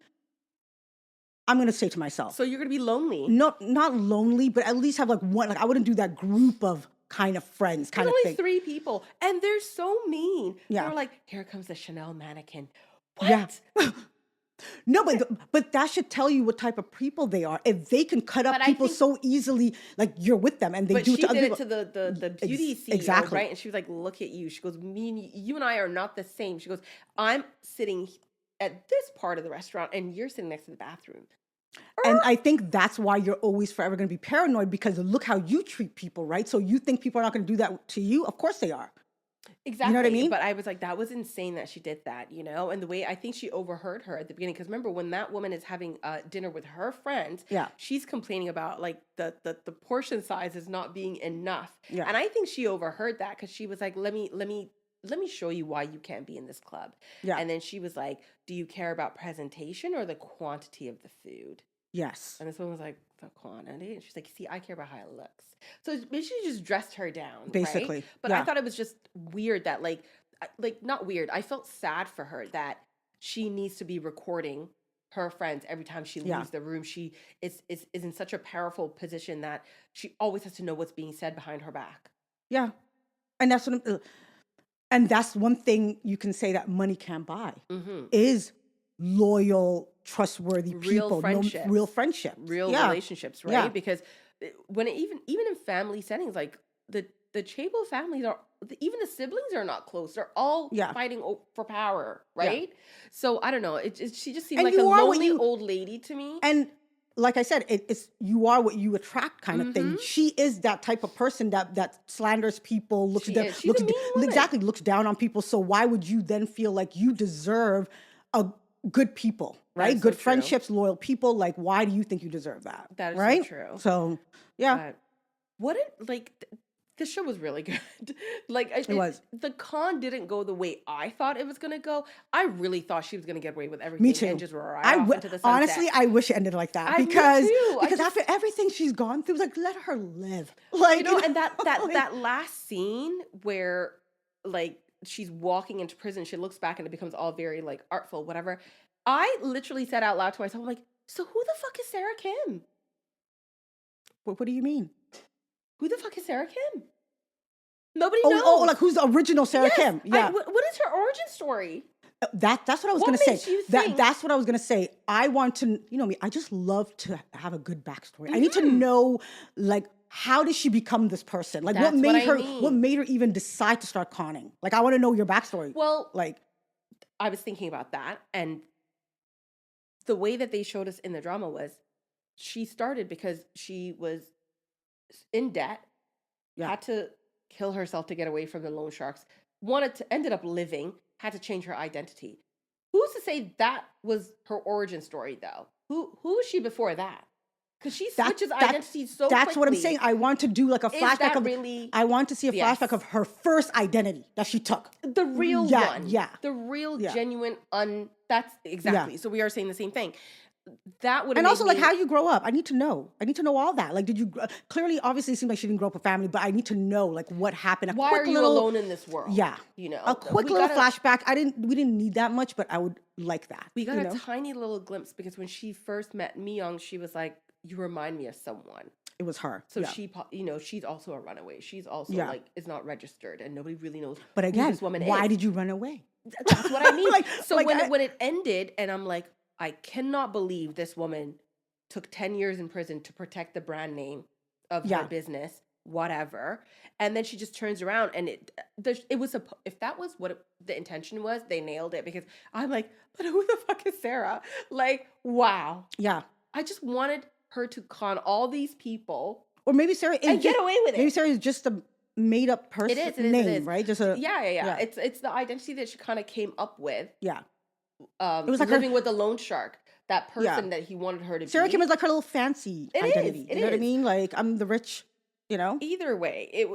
I'm going to say to myself, So you're going to be lonely. not lonely, but at least have like one. Like, I wouldn't do that group of kind of friends kind There's of only thing. 3 people, and they're so mean. Yeah. They're like, here comes the Chanel mannequin. What? Yeah. No, but that should tell you what type of people they are. If they can cut up But I people think- so easily, like you're with them, and they But do she it to other did it people. to the beauty CEO, exactly. right? And she was like, look at you. She goes, you and I are not the same. She goes, I'm sitting at this part of the restaurant, and you're sitting next to the bathroom. And I think that's why you're always forever going to be paranoid, because look how you treat people, right? So you think people are not going to do that to you? Of course they are. Exactly. what I mean? But I was like, that was insane that she did that, you know? And the way I think she overheard her at the beginning, because remember when that woman is having dinner with her friends, Yeah. she's complaining about like the portion size is not being enough. Yeah. And I think she overheard that because she was like, let me show you why you can't be in this club. Yeah. And then she was like, do you care about presentation or the quantity of the food? Yes. And this one was like, the quantity. And she's like, see, I care about how it looks. So basically she just dressed her down. right? Basically, But I yeah. thought it was just weird that like not weird. I felt sad for her that she needs to be recording her friends every time she Yeah. leaves the room. She is in such a powerful position that she always has to know what's being said behind her back. Yeah. And that's and that's one thing you can say that money can't buy Mm-hmm. is loyal, trustworthy Real people, friendships. real friendships, Real yeah. relationships, right? Yeah. Because when even in family settings, like the Chable families are, even the siblings are not close. They're all Yeah. fighting for power, right? So I don't know. She just seemed And like a you are what lonely you- old lady to me. And like I said, it's you are what you attract kind of thing. Mhm. She is that type of person that slanders people, looks She down, is. She's a mean woman. exactly looks down on people. So why would you then feel like you deserve a good people, right? is so Good true. friendships, loyal people. Like, why do you think you deserve that? That is so right? true. So yeah, But what it like. The show was really good. Like it was. The con didn't go the way I thought it was gonna go. I really thought she was gonna get away with everything. Me too. And just ride off into the sunset. Honestly, I wish it ended like that I would because too. after everything she's gone through, like let her live. Like you know, and like- that last scene where like she's walking into prison, she looks back and it becomes all very like artful, whatever. I literally said out loud to myself, I'm like, so who the fuck is Sarah Kim? What do you mean? Who the fuck is Sarah Kim? Nobody Oh, knows. like who's the original Sarah Yes, Kim? Yeah, what is her origin story? that's what I was What gonna say. makes you think- That's what I was gonna say. I want to, you know me. I just love to have a good backstory. I need to Mhm. know, like, how did she become this person? Like, That's what what made I her? mean. What made her even decide to start conning? Like, I want to know your backstory. Well, Like, I was thinking about that, and the way that they showed us in the drama was she started because she was in debt, had to kill herself to get away from the loan sharks, ended up living, had to change her identity. Who's to say that was her origin story, though? Who was she before that? Because she switches identities so That's quickly. what I'm saying. I want to do like a flashback of. Really, I want to see a flashback of her first identity that she took. The real one. Yeah. The real, genuine, that's exactly. So we are saying the same thing. That would. And also, like, how you grow up. I need to know. I need to know all that. Like, did you clearly, obviously, it seems like she didn't grow up with family, but I need to know, like, what happened. Why are you alone in this world? Yeah, you know, a quick little flashback. We didn't need that much, but I would like that. We got a tiny little glimpse because when she first met Myung, she was like, "You remind me of someone." It was her. So she, she's also a runaway. She's also like is not registered, and nobody really knows. But again, who this woman why is. did you run away? That's what I mean. When it ended, and I'm like, I cannot believe this woman took 10 years in prison to protect the brand name of her business, whatever. And then she just turns around and it was if that was what the intention was, they nailed it because I'm like, but who the fuck is Sarah? Like, wow. Yeah. I just wanted her to con all these people. Or maybe Sarah and get away with it. Maybe Sarah is just a made up person name, right? Just a yeah. It's the identity that she kind of came up with. Yeah. It was like living with the loan shark, that person that he wanted her to be. Sarah Kim is like her little fancy identity. You know what I mean? Like, I'm the rich, Either way,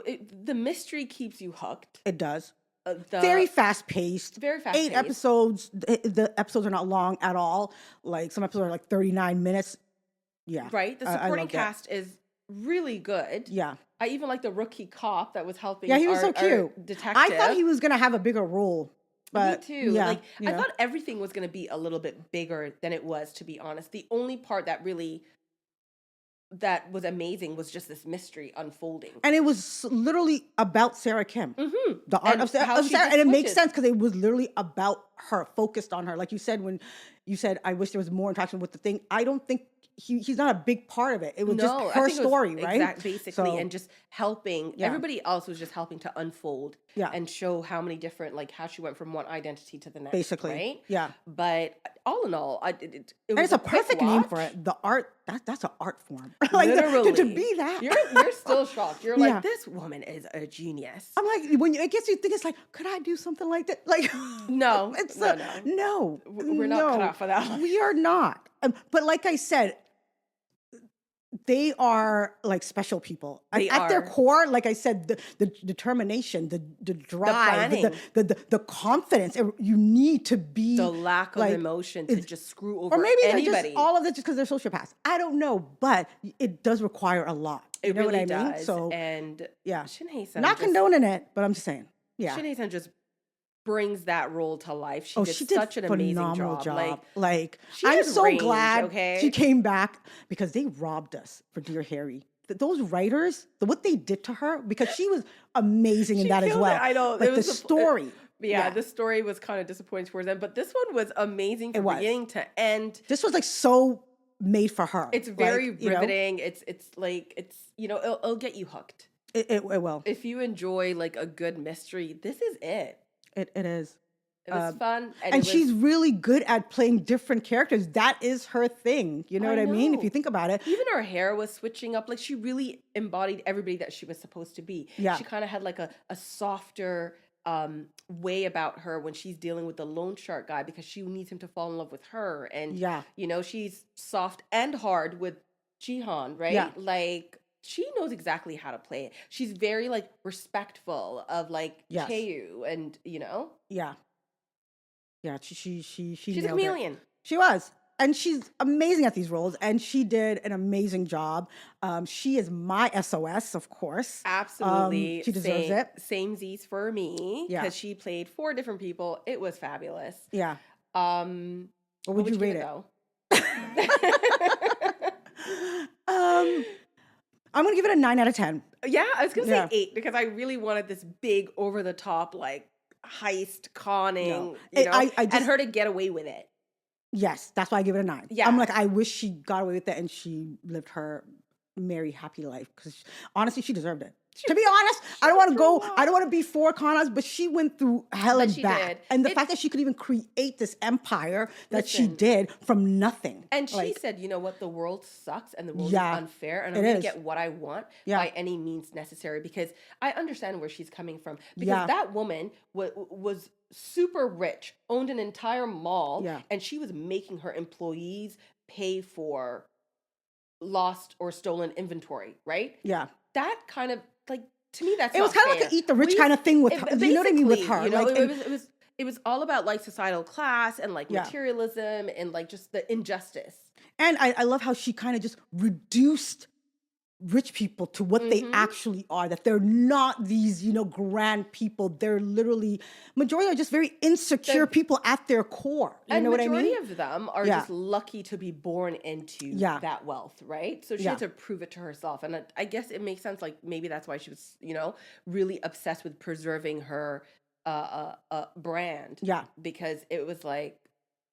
the mystery keeps you hooked. It does. Very fast paced. Very fast paced. 8 episodes. The episodes are not long at all. Like, some episodes are like 39 minutes. Yeah. Right? The supporting cast is really good. Yeah. I even like the rookie cop that was helping he was so cute. Detective. I thought he was going to have a bigger role. But, me too. Yeah, like I thought everything was going to be a little bit bigger than it was, to be honest. The only part that was amazing was just this mystery unfolding. And it was literally about Sarah Kim. Mm-hmm. The art of Sarah. And it makes sense because it was literally about her, focused on her. Like you said, when you said, I wish there was more interaction with the thing. I don't think he's not a big part of it. It was just her story, right? Basically, and just helping. Everybody else was just helping to unfold and show how many different, like how she went from one identity to the next. Basically, right? Yeah. But all in all, it was and it's a perfect name for it. The art, that's an art form. Like, literally. To be that. You're still shocked. You're like, this woman is a genius. I'm like, when it gets you think, it's like, could I do something like that? Like, no. We're not cut out for that. We are not. But like I said, they are like special people. At their core, like I said, the determination, the drive, the confidence. You need to be the lack of emotion to just screw over, or maybe anybody. Just all of it just because they're sociopaths. I don't know, but it does require a lot. It know really what I mean? does. So and Shin Hye-sun not condoning it, but I'm just saying. Yeah, Shin Hye-sun just brings that role to life. She did such an phenomenal amazing job. Like I'm so glad okay? she came back because they robbed us for Dear Harry. Those writers, what they did to her, because she was amazing in that as well. I know. But the story. The story was kind of disappointing towards them, but this one was amazing from beginning to end. This was like so made for her. It's very riveting. It's it'll get you hooked. It will. If you enjoy like a good mystery, this is it. It is. It was fun. And she's really good at playing different characters. That is her thing. You know what I mean? If you think about it. Even her hair was switching up. Like, she really embodied everybody that she was supposed to be. Yeah. She kind of had like a softer way about her when she's dealing with the loan shark guy, because she needs him to fall in love with her. And, she's soft and hard with Jihan, right? Yeah. Like, she knows exactly how to play it. She's very like respectful of like Chaeyu and Yeah. She's a chameleon. She was. And she's amazing at these roles, and she did an amazing job. She is my SOS, of course. Absolutely. She deserves it. Same Z's for me, because she played 4 different people. It was fabulous. Yeah. What would you rate it? Though? I'm going to give it a 9 out of 10. Yeah, I was going to say 8, because I really wanted this big, over-the-top, like, heist, conning, and her to get away with it. Yes, that's why I give it a 9. Yeah. I'm like, I wish she got away with it and she lived her merry, happy life, because honestly, she deserved it. To be honest, I don't want to be for Kana's, but she went through hell But and she back. did. And the fact that she could even create this empire that she Listen. did from nothing. And she Like, said, you know what, the world sucks and the world Yeah, is unfair, and I'm it going to is. get what I want Yeah. by any means necessary, because I understand where she's coming from. Because Yeah. that woman was super rich, owned an entire mall, Yeah. and she was making her employees pay for lost or stolen inventory, right? Yeah. That kind of, like, to me, that's It was not kind of like fair. an eat the rich kind of thing with her. You know what I mean? With her. You know, Like, it was all about like societal class and like Yeah. materialism and like just the injustice. and I love how she kind of just reduced rich people to what they Mhm. actually are, that they're not these, grand people. They're literally, majority are just very insecure They're- people at their core. You And know what I majority mean? of them are Yeah. just lucky to be born into Yeah. that wealth, right? So she Yeah. had to prove it to herself. And I guess it makes sense. Like maybe that's why she was, really obsessed with preserving her brand. Yeah. Because it was like,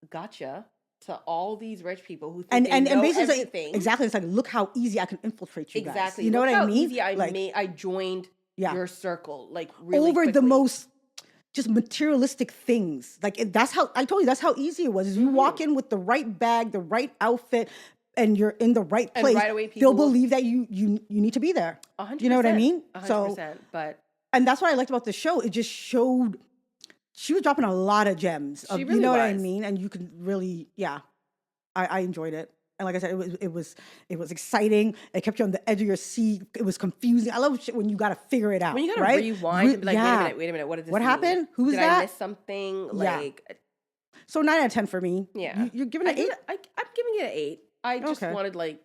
gotcha to all these rich people who think And they and, know and basically, everything. exactly, it's like, look how easy I can infiltrate you guys. Exactly. You know Look what I how mean? easy Like, I joined Yeah. your circle, like really over the quickly. most just materialistic things. Like, that's how I told you. That's how easy it was. Is you walk in with the right bag, the right outfit, and you're in the right And place. right away they'll people will- believe that you need to be there. 100%. You know what I mean? 100%. But And that's what I liked about the show. It just showed she was dropping a lot of gems. She You really know what I was. mean? And you can really, I enjoyed it. And like I said, it was exciting. It kept you on the edge of your seat. It was confusing. I love shit when you got to figure it out. when you gotta right? rewind and be like, Yeah. wait a minute, what did this What mean? happened? Who was Did that? I miss something? Yeah. Like, So 9 out of 10 for me. yeah. You're giving it 8? I'm giving it an 8. I just Okay. wanted like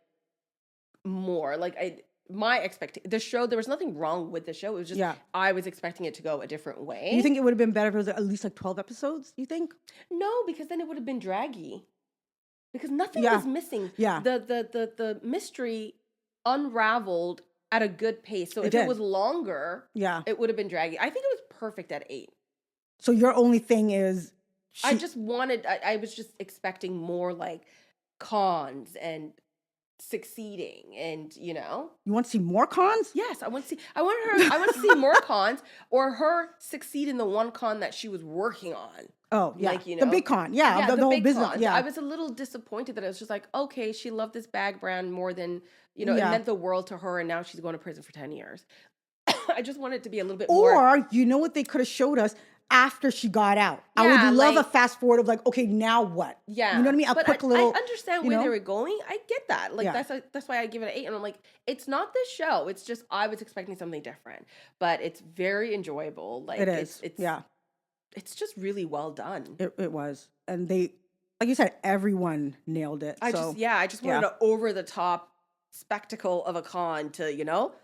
more. Like my expectation. The show, there was nothing wrong with the show. It was just Yeah. I was expecting it to go a different way. Do you think it would have been better if it was at least like 12 episodes? You think? No, because then it would have been draggy. Because nothing Yeah. was missing. Yeah. The mystery unraveled at a good pace. So It if did. it was longer, Yeah. it would have been draggy. I think it was perfect at 8. So your only thing is I just wanted, I was just expecting more like cons and succeeding and, you want to see more cons? Yes, I want to see more cons or her succeed in the one con that she was working on. Oh, yeah. Like, the big con. Yeah. The whole big business. cons. Yeah. I was a little disappointed that it was just like, okay, she loved this bag brand more than, it Yeah. meant the world to her and now she's going to prison for 10 years. I just wanted it to be a little bit more. Or, you know what they could have showed us after she got out? I Yeah, would love like- a fast forward of like, okay, now what? Yeah. You know what I mean? A But quick I little. understand you where they know? were going. I get that. Like Yeah. that's why I give it an 8. And I'm like, it's not this show. It's just I was expecting something different. But it's very enjoyable. Like It is. It's Yeah. It's just really well done. It was. And they, like you said, everyone nailed it. I so, just wanted an over the top spectacle of a con to,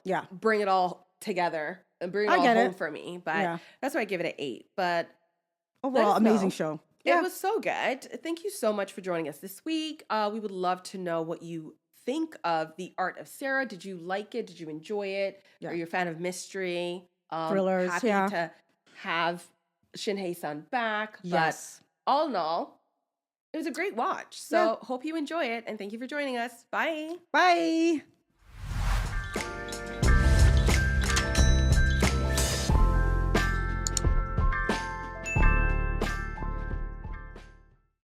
yeah. bring it all together and bring it I all get home it. for me. But Yeah. that's why I give it an 8. But Overall, us amazing know. show. it was so good. Thank you so much for joining us this week. We would love to know what you think of The Art of Sarah. Did you like it? Did you enjoy it? Yeah. Are you a fan of mystery? Thrillers, Happy yeah. to have Shin Hye-sun back. Yes. But all in all, it was a great watch. So hope you enjoy it. And thank you for joining us. Bye. Bye.